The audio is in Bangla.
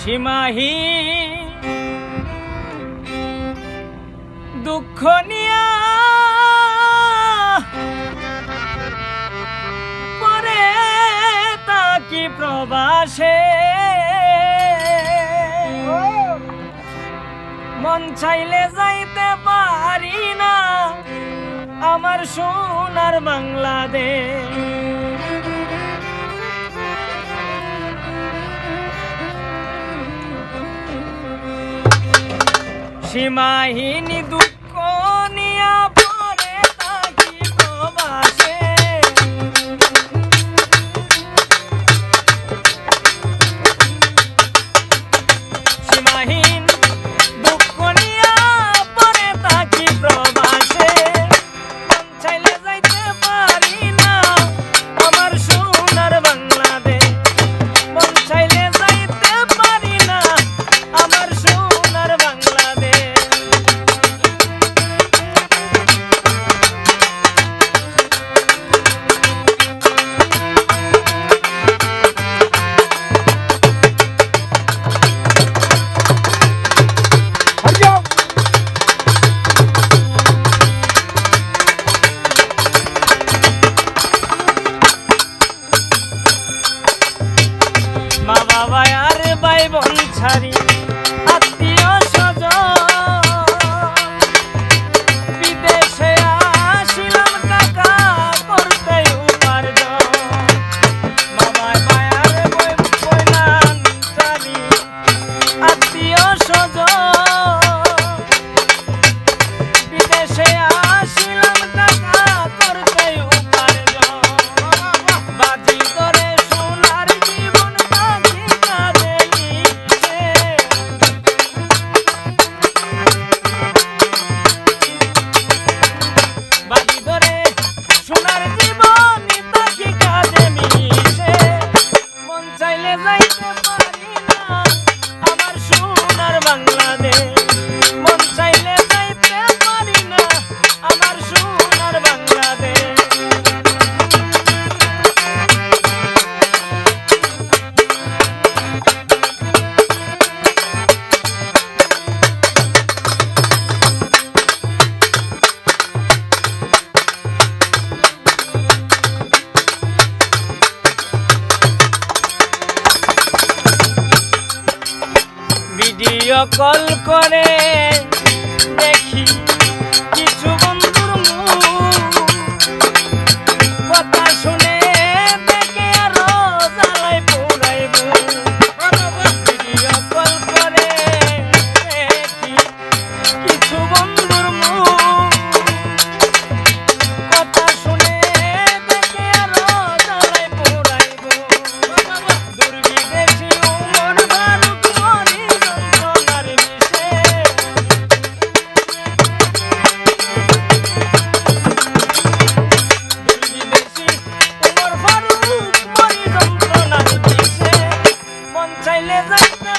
সীমাহীন দুঃখ নিয়া পরে তাকি প্রবাসে মন চাইলে যাইতে পারি না আমার সোনার বাংলাদেশ। সীমাহীন দুঃখ নিয়া পরে থাকি প্রবাসে সীমাহীন দুঃখ নিয়া পরে থাকি প্রবাসে মন চাইলে যাইতে পারি না আমার সোনার বাংলাদেশ। মন চাইলে যাইতে পারি না আমার সোনার বাংলাদেশ। মা বাবা আর ভাই বোন ছাড়ি আত্মীয় স্বজন বিদেশে আসিলাম টাকা করতে উপার্জন। মা বাবা আর ভাই বোন ছাড়ি আত্মীয় স্বজন বিদেশে আসিলাম টাকা করতে উপার্জন। বাজি করে সোনার জীবন বাজি ধরে সোনার জীবন তাকি কাজে মিশে মন চাইলে যাইতে পারি না আমার সোনার বাংলাদেশ। মন চাইলে যাইতে পারি না আমার সোনার বাংলাদেশ। ভিডিও কল করে দেখি কিছু বন্ধুর মুখ কথা শুনে দেখে আরো জ্বালাই পুরাইব। ভিডিও কল করে দেখি কিছু বন্ধুর মুখ কথা শুনে দেখে আরো জ্বালাই পুরাইব। দুর্বিদেশী উমর ফারুক মনি যন্ত্রণার বিষে দুর্বিদেশী উমর ফারুক মনি যন্ত্রণার বিষে মন চাইলে যাইতে